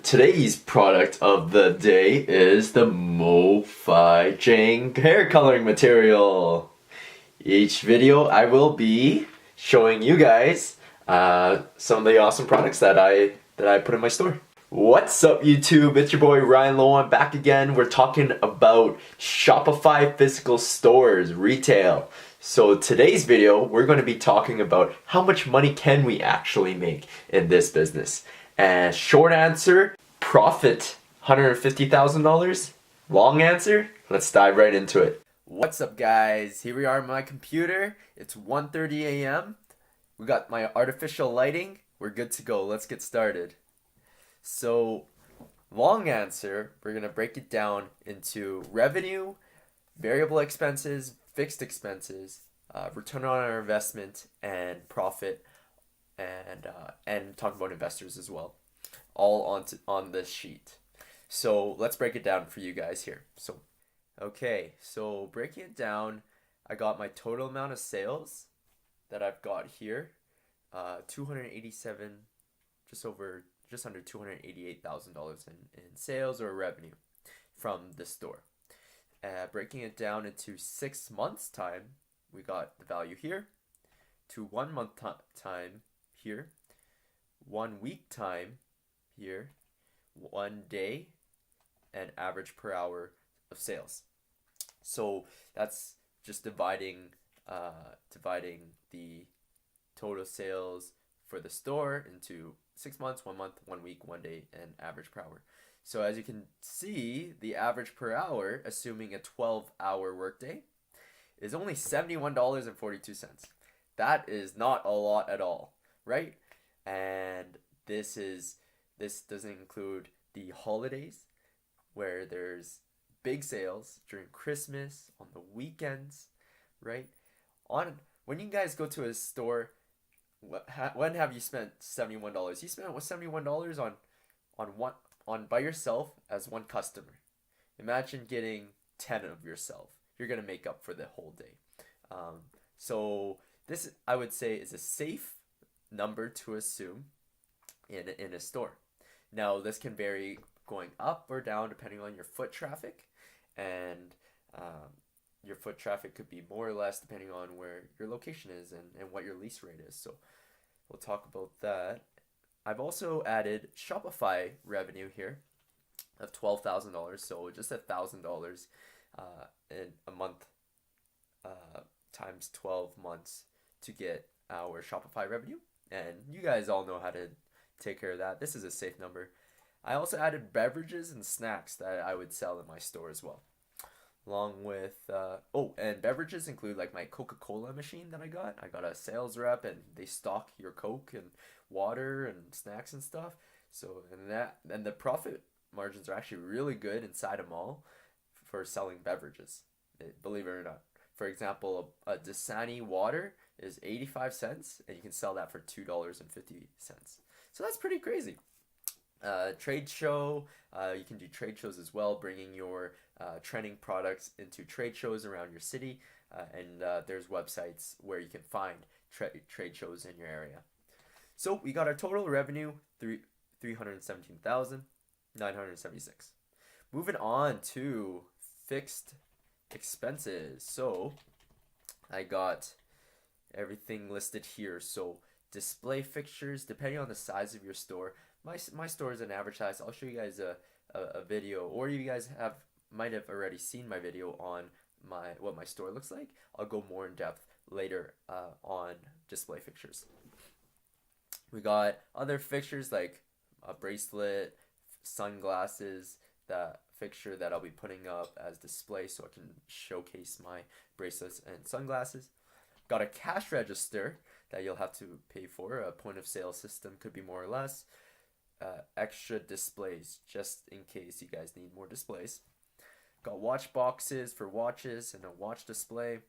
Today's product of the day is the Mo-Fi Jang hair coloring material. Each video I will be showing you guys some of the awesome products that I put in my store. What's up YouTube? It's your boy Ryan Lowon back again. We're talking about Shopify physical stores, retail. So today's video we're going to be talking about how much money can we actually make in this business. And short answer, profit $150,000. Long answer, let's dive right into it. What's up guys? Here we are on my computer. It's 1:30 a.m. We got my artificial lighting. We're good to go. Let's get started. So, long answer, we're going to break it down into revenue, variable expenses, fixed expenses, return on our investment, and profit, and talk about investors as well, all on this sheet. So let's break it down for you guys here. So breaking it down, I got my total amount of sales that I've got here, 287, just under $288,000 in sales or revenue from the store. Breaking it down into 6 months time, we got the value here, to 1 month time here, 1 week time here, 1 day, and average per hour of sales. So that's just dividing the total sales for the store into 6 months, 1 month, 1 week, 1 day, and average per hour. So as you can see, the average per hour, assuming a 12-hour workday, is only $71.42. That is not a lot at all, right? And this doesn't include the holidays, where there's big sales during Christmas, on the weekends, right? When you guys go to a store, when have you spent $71? You spent $71 on by yourself as one customer. Imagine getting 10 of yourself. You're gonna make up for the whole day. So this, I would say, is a safe number to assume in a store. Now this can vary going up or down depending on your foot traffic, and your foot traffic could be more or less depending on where your location is and what your lease rate is. So we'll talk about that. I've also added Shopify revenue here of $12,000, so just $1,000 in a month times 12 months to get our Shopify revenue. And you guys all know how to take care of that. This is a safe number. I also added beverages and snacks that I would sell in my store as well. Along with, and beverages include like my Coca-Cola machine that I got. I got a sales rep and they stock your Coke and water and snacks and stuff. So, and the profit margins are actually really good inside a mall for selling beverages, believe it or not. For example, a Dasani water is 85 cents and you can sell that for $2.50. So that's pretty crazy. Trade show, you can do trade shows as well, bringing your trending products into trade shows around your city, and there's websites where you can find trade shows in your area. So we got our total revenue, $317,976. Moving on to fixed expenses. So I got everything listed here. So display fixtures, depending on the size of your store. My store is an average size. I'll show you guys a video, or you guys might have already seen my video on what my store looks like. I'll go more in depth later on display fixtures. We got other fixtures like a bracelet, sunglasses, that fixture that I'll be putting up as display so I can showcase my bracelets and sunglasses. Got a cash register that you'll have to pay for. A point of sale system could be more or less. Extra displays just in case you guys need more displays. Got watch boxes for watches and a watch display.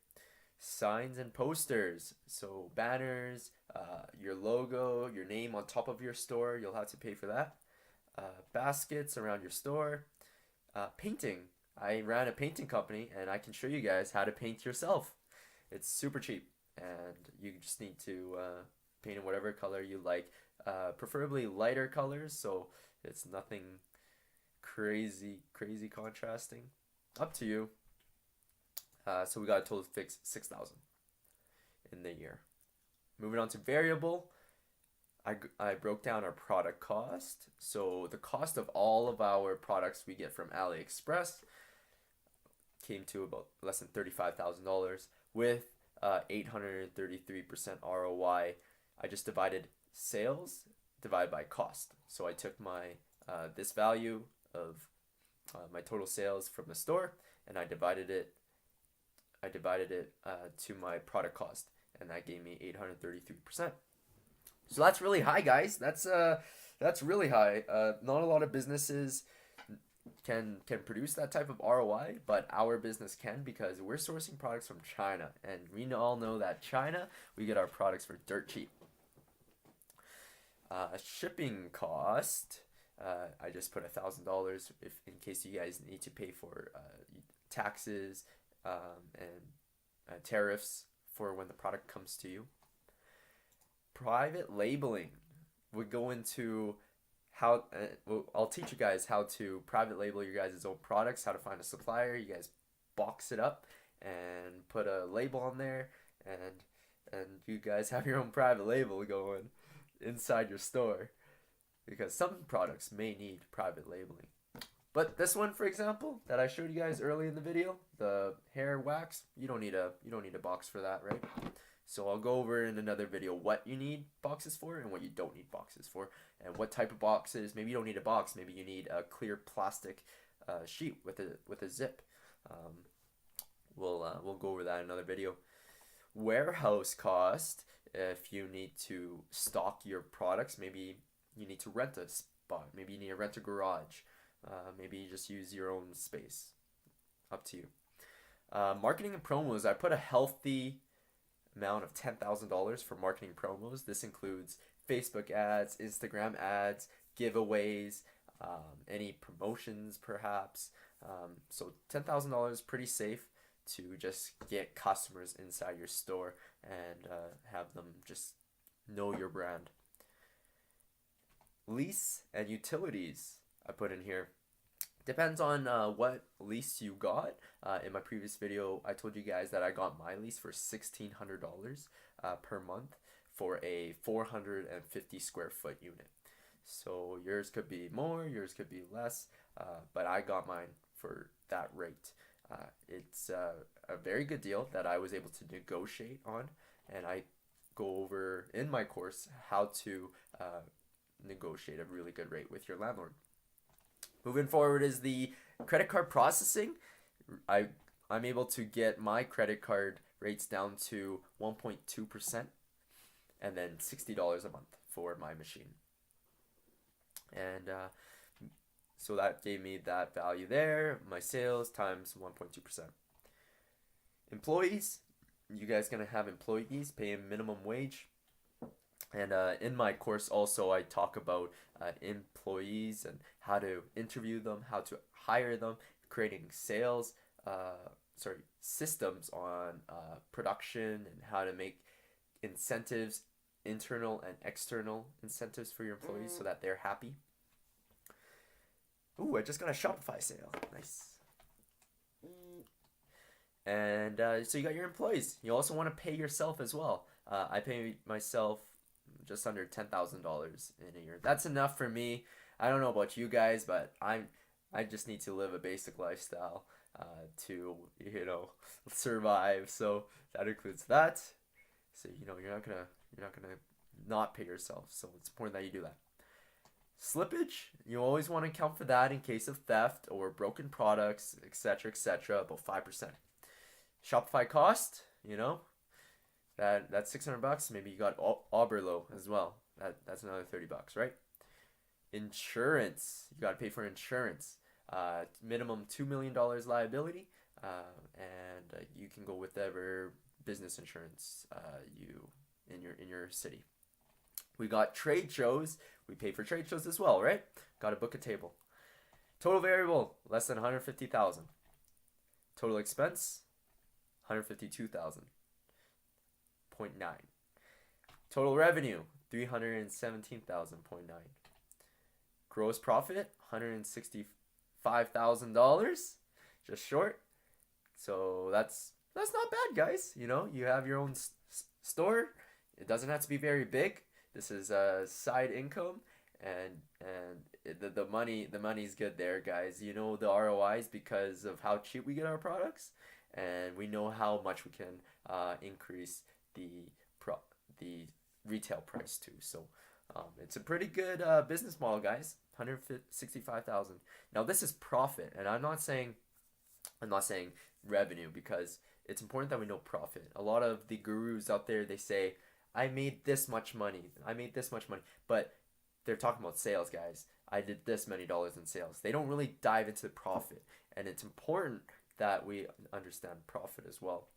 Signs and posters, so banners, your logo, your name on top of your store, you'll have to pay for that. Baskets around your store. Painting. I ran a painting company and I can show you guys how to paint yourself. It's super cheap and you just need to paint in whatever color you like. Preferably lighter colors, so It's nothing crazy contrasting. Up to you. So we got a total fix 6,000 in the year. Moving on to variable, I broke down our product cost. So the cost of all of our products we get from AliExpress came to about less than $35,000 with 833% ROI. I just divided sales divided by cost. So I took my this value of my total sales from the store, and I divided it to my product cost, and that gave me 833%. So that's really high, guys. That's really high. Not a lot of businesses can produce that type of ROI, but our business can, because we're sourcing products from China, and we all know that China, we get our products for dirt cheap. Shipping cost, I just put $1,000 if in case you guys need to pay for taxes and tariffs for when the product comes to you. Private labeling would go into how I'll teach you guys how to private label your guys' own products, how to find a supplier. You guys box it up and put a label on there, and you guys have your own private label going inside your store, because some products may need private labeling. But this one, for example, that I showed you guys early in the video, the hair wax, you don't need a box for that, right? So I'll go over in another video what you need boxes for and what you don't need boxes for, and what type of boxes. Maybe you don't need a box. Maybe you need a clear plastic sheet with a zip. We'll go over that in another video. Warehouse cost. If you need to stock your products, maybe you need to rent a spot. Maybe you need to rent a garage. Maybe you just use your own space. Up to you. Marketing and promos. I put a healthy amount of $10,000 for marketing promos. This includes Facebook ads, Instagram ads, giveaways, any promotions perhaps. So $10,000, pretty safe to just get customers inside your store and have them just know your brand. Lease and utilities I put in here. Depends on what lease you got. In my previous video, I told you guys that I got my lease for $1,600 per month for a 450 square foot unit. So yours could be more, yours could be less, but I got mine for that rate. It's a very good deal that I was able to negotiate on, and I go over in my course how to negotiate a really good rate with your landlord. Moving forward is the credit card processing. I'm able to get my credit card rates down to 1.2% and then $60 a month for my machine. And so that gave me that value there, my sales times 1.2%. Employees, you guys gonna have employees paying minimum wage. And in my course also I talk about employees and how to interview them, how to hire them, creating systems on production, and how to make incentives, internal and external incentives for your employees so that they're happy. Ooh, I just got a Shopify sale. Nice. And so you got your employees. You also want to pay yourself as well. I pay myself just under $10,000 in a year. That's enough for me. I don't know about you guys, but I just need to live a basic lifestyle to survive. So that includes that. So you're not gonna not pay yourself. So it's important that you do that. Slippage, you always want to account for that in case of theft or broken products, etc., about 5%. Shopify cost, that's $600. Maybe you got Oberlo as well. That's another $30, right? Insurance, you got to pay for insurance. Minimum $2 million liability, and you can go with whatever business insurance you in your city. We got trade shows. We pay for trade shows as well, right? Got to book a table. Total variable, less than $150,000. Total expense, $152,000.9. Total revenue, $317,000.9. Gross profit $165,000, just short. So that's not bad, guys. You know, you have your own store. It doesn't have to be very big. This is a side income, and the money's good there, guys. You know the ROIs because of how cheap we get our products, and we know how much we can increase the pro the retail price too. So it's a pretty good business model, guys. 165,000. Now this is profit, and I'm not saying revenue because it's important that we know profit. A lot of the gurus out there, they say, I made this much money. I made this much money. But they're talking about sales, guys. I did this many dollars in sales. They don't really dive into profit. And it's important that we understand profit as well.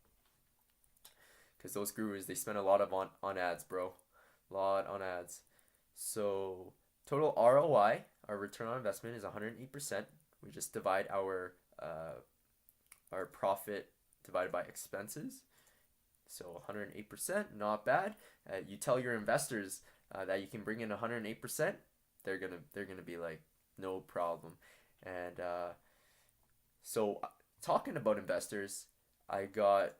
Because those gurus, they spend a lot on ads, bro. A lot on ads. So total ROI, our return on investment, is 108%. We just divide our profit divided by expenses. So 108%, not bad. You tell your investors that you can bring in 108%, they're gonna be like, no problem. And so talking about investors, I got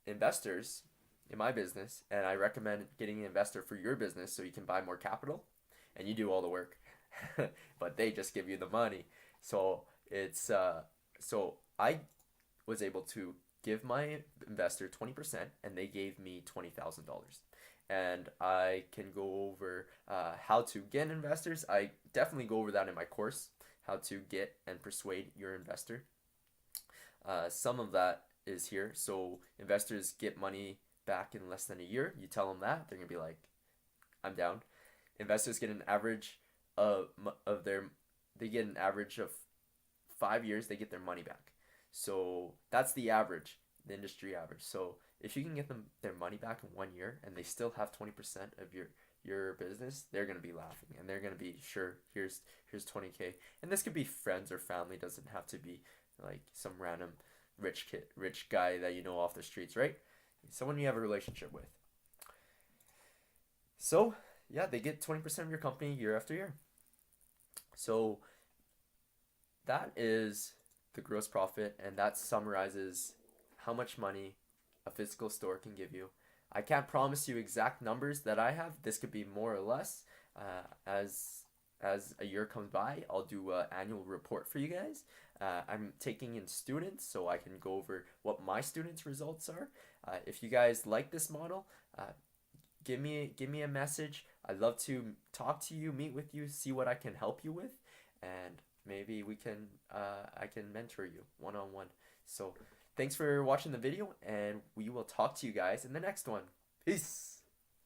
investors in my business, and I recommend getting an investor for your business so you can buy more capital, and you do all the work, but they just give you the money. So it's so I was able to give my investor 20%, and they gave me $20,000. And I can go over how to get investors. I definitely go over that in my course, how to get and persuade your investor. Some of that is here. So investors get money back in less than a year. You tell them that, they're gonna be like, I'm down. Investors get an average of their they get an average of 5 years, they get their money back. So that's the average, the industry average. So if you can get them their money back in 1 year and they still have 20% of your business, they're gonna be laughing and they're gonna be, sure, here's 20K. And this could be friends or family, doesn't have to be like some random rich guy that you know off the streets, right? Someone you have a relationship with. So yeah, they get 20% of your company year after year. So that is the gross profit, and that summarizes how much money a physical store can give you. I can't promise you exact numbers that I have. This could be more or less. As a year comes by, I'll do an annual report for you guys. I'm taking in students, so I can go over what my students' results are. If you guys like this model, give me a message. I'd love to talk to you, meet with you, see what I can help you with, and maybe I can mentor you one-on-one. So thanks for watching the video, and we will talk to you guys in the next one. Peace.